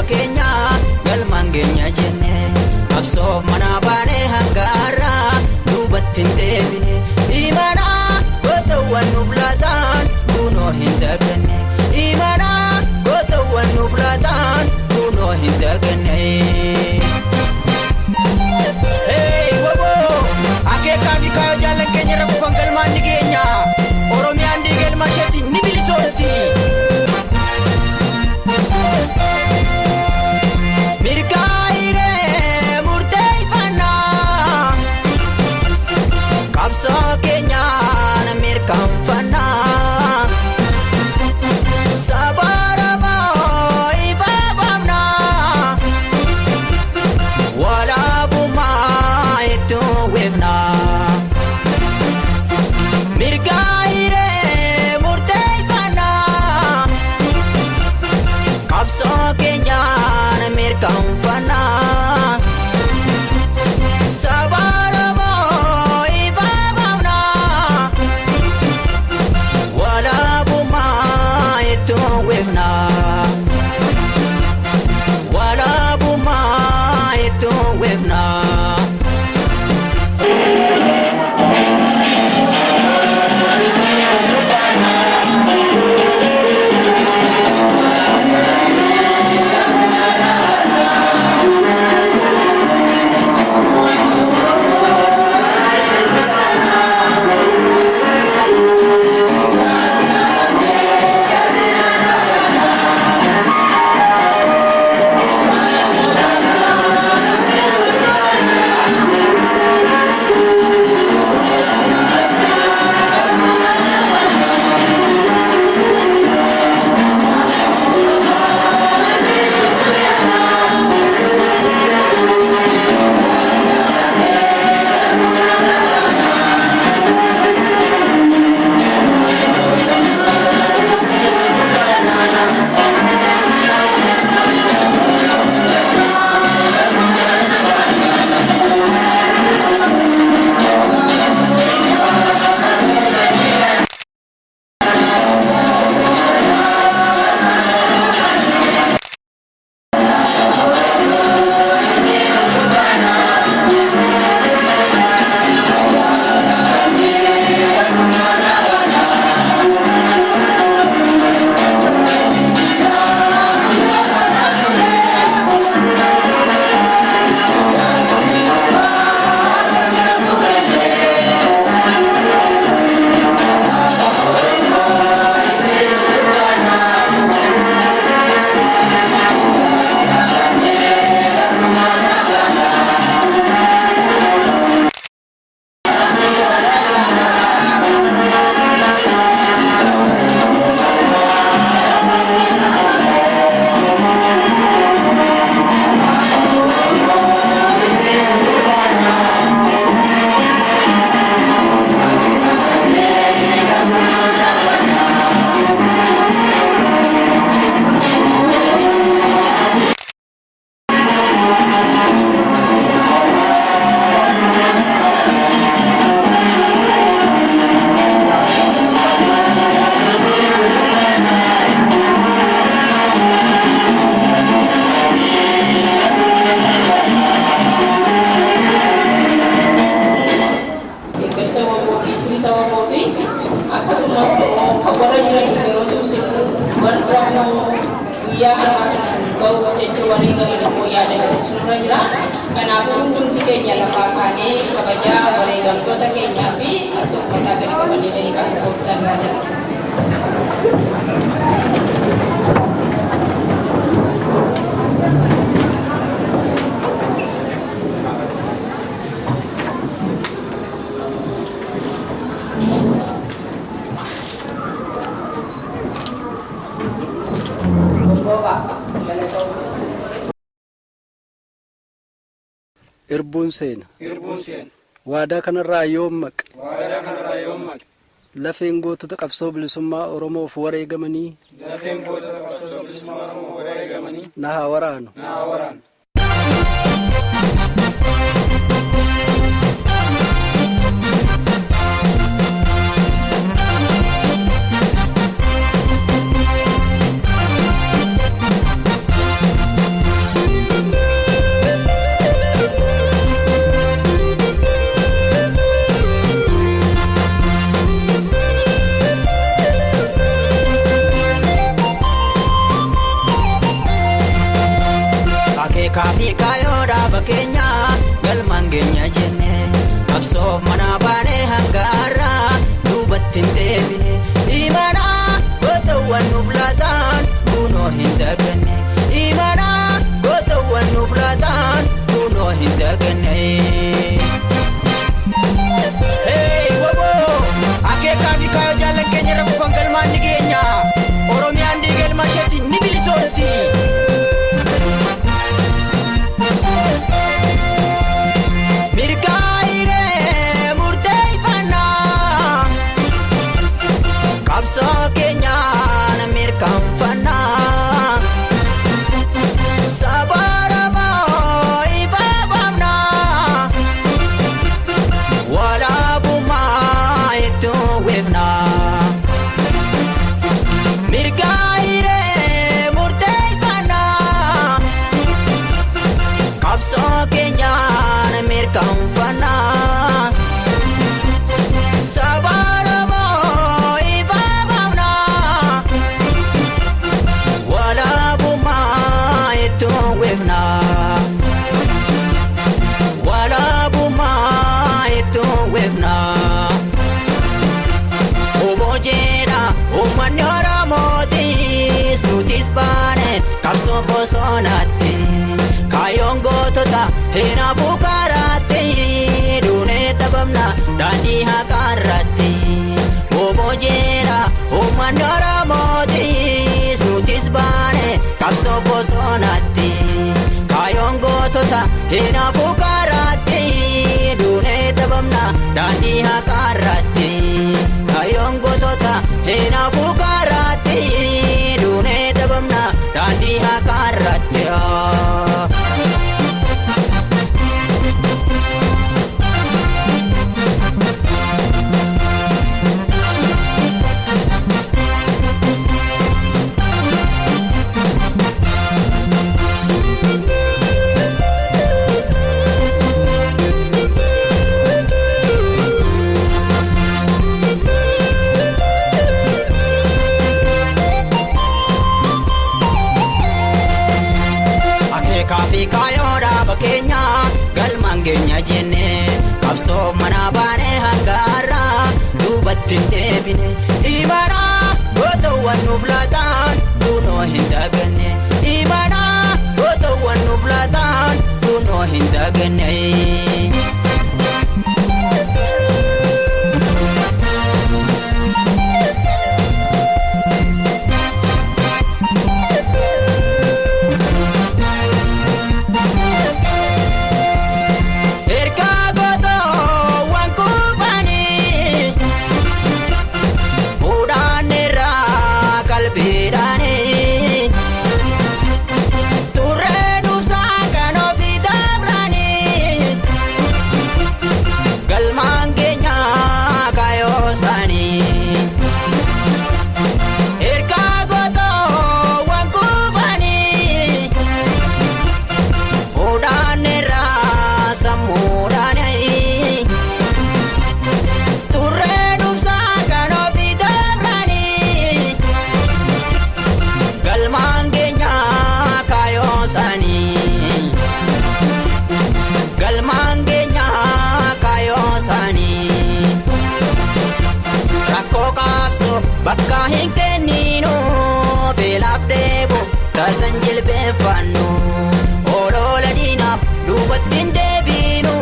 keenya galmaan keenya jenne qabsoo mana baane hangaara duubattiin deebine imana gootawwan nuuf laataan kunoo hin daganne imana gootawwan nuuf laataan kunoo hin daganne. Akeekaa fi kaayoo jaallan keenya irra kufan galmaan ni geenya Oromiyaan dhiiga ilma isheetti ni bilisoomti. Mirgaa'iree murteeffannaa qabsoo keenyaan mirkaanfannaa saba Oromoo ifa baafnaa walaabummaa itti weefnaa. Mirgaa'iree murteeffannaa qabsoo keenyaan mirkaanfannaa saba Oromoo ifa baafnaa walaabummaa itti weefnaa walaabummaa itti weefnaa. Irbuun seena waadaa kanarraa yoom maqe lafeen gootota qabsoo bilisummaa Oromoof wareegamanii na haa waraanu. bakenya galmaan geenya jenne qabsoo mana baane hangaarra duubattiin deebine imana gootawwan nuuf laataan kunoo hin daganne imana gootawwan nuuf laataan kunoo hin daganne. Akeekaa fi kaayoo jaallan keenya irra kufan galmaan ni geenya Oromiyaan diigalma isheetti ni bilisoomti. Mirgaa'iree murteeffannaa qabsoo keenyaan mirkaanfannaa saba Oromoo ifa baafnaa walaabummaa itti weefnaa. Mirgaa'iree murteeffannaa qabsoo keenyaan mirkaanfannaa saba Oromoo ifa baafnaa walaabummaa itti weefnaa walaabummaa itti weefnaa. Obojeedha uummanni Oromootis nutis baane qabsoo bosonaatti kaayyoon gootota hin hafu karaatti duunee dhabamna daandii haqaarratti. Obojeedha uummanni Oromootis nutis baane qabsoo bosonaatti kaayyoon gootota hin hafu karaatti duunee dhabamna daandii haqaarratti. Kaayyoon gootota hin hafu karaatti duunee dhabamna daandii haqaarratti. Akeekaa kaayoodha bakkeenya galmaan geenya jenne qabsoo mana baane hangaarra duubattiin deebine imana gootawwan nuuf laataan kunoo hin daganne imana gootawwan nuuf laataan kunoo hin daganne. Bakka hin kenninu beelaaf deebu taasisan jilbeeffannu oloola diinaaf duubattiin deebinu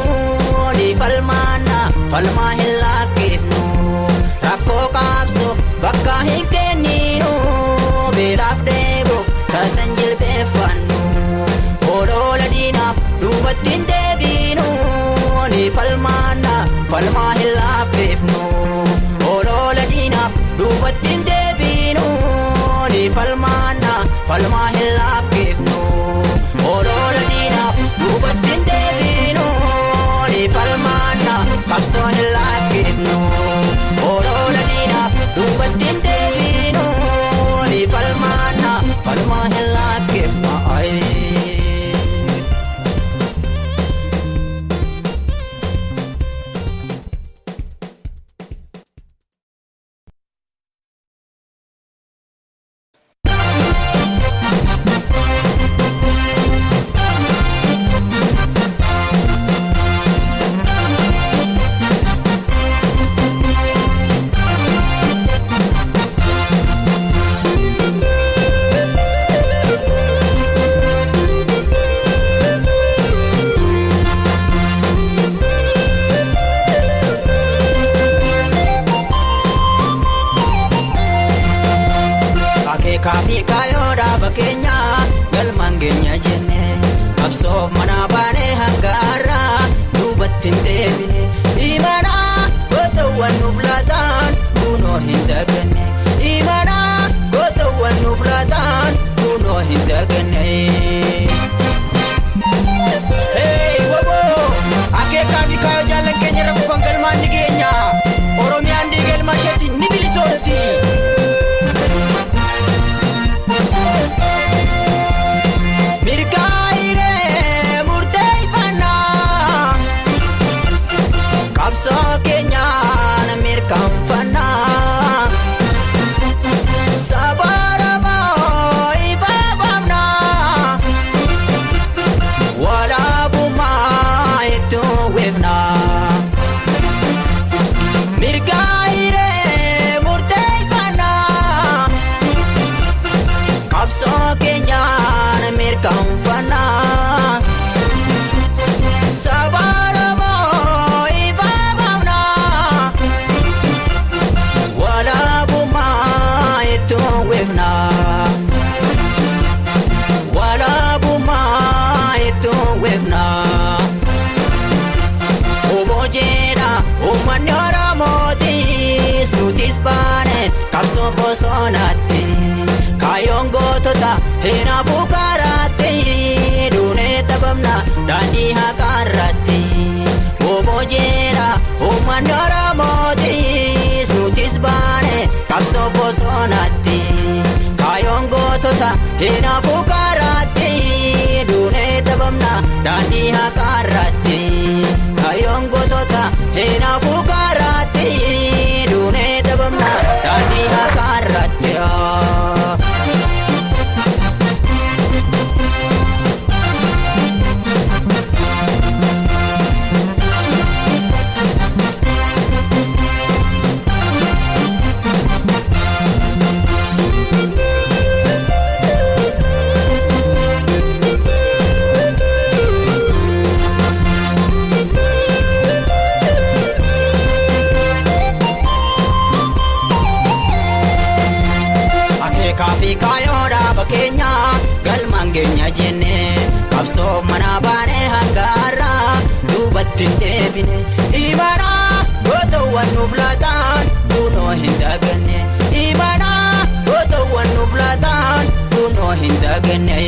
ni falmaanna falmaa hin lakkifnu. Rakkoo qaabsu bakka hin kenninu beelaaf deebu taasisan jilbeeffannu oloola diinaaf duubattiin deebinu ni falmaanna falmaa hin lakkifnu. Oloola diinaaf duubattiin deebinu ni falmaanna falmaa hin lakkifnu. Oloola diinaaf duubattiin deebinu ni falmaanna qabsoo hin lakkifnu. Oloola diinaaf duubattiin deebinu ni falmaanna falmaa hin lakkifnu. Akeekaafi kaayoodhaa bakkeenya galmaan geenya jenne qabsoof manaa baanee hanga har'aa duubatti hin deebine imana gootawwan nuuf laataan kunoo hin daganne imana gootawwan nuuf laataan kunoo hin daganne. Akeekaafi kaayoo jaallan keenya irra kufan galmaan ni geenya Oromiyaan dhiiga ilma isheetti ni bilisoomti. Mirgaa'iree murteeffannaa qabsoo keenyaan mirkaanfannaa saba Oromoo ifa baafnaa walaabummaa itti weefnaa. Mirgaa'iree murteeffannaa qabsoo keenyaan mirkaanfannaa saba Oromoo ifa baafnaa walaabummaa itti weefnaa walaabummaa itti weefnaa. Obojeedha uummanni Oromootis nutis baane qabsoo bosonaatti kaayoon gootota hin hafu karaatti duunee dhabamna daandii haqaarratti. Obojeedha uummanni Oromootis nutis baane qabsoo bosonaatti kaayoon gootota hin hafu karaatti duunee dhabamna daandii haqaarratti. Kaayoon gootota hin hafu karaatti duunee dhabamna daandii haqaarratti. Akeekaafi kaayoodhaa bakkeenya galmaan geenya jenne qabsoof manaa baanee hanga har'aa duubatti hin deebine imana gootawwan nuuf laataan kunoo hin daganne imana gootawwan nuuf laataan kunoo hin daganne.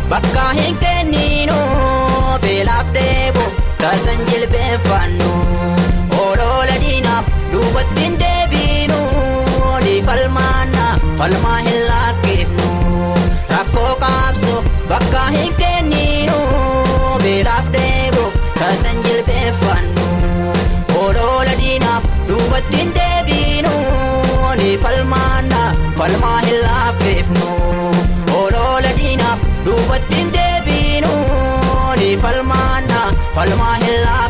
Bakka hin kenninu beelaaf deebu taasisan jilbeeffannu olola diinaaf duubatti hin deebinu ni falmaanna falmaa hin lakkifnu. Rakkoo qabsoo bakka hin kenninu beelaaf deebu taasisan jilbeeffannu olola diinaaf duubatti hin deebinu ni falmaanna falmaa hin lakkifnu. Olola diinaaf duubatti hin deebinu ni falmaanna falmaa hin lakkifnu.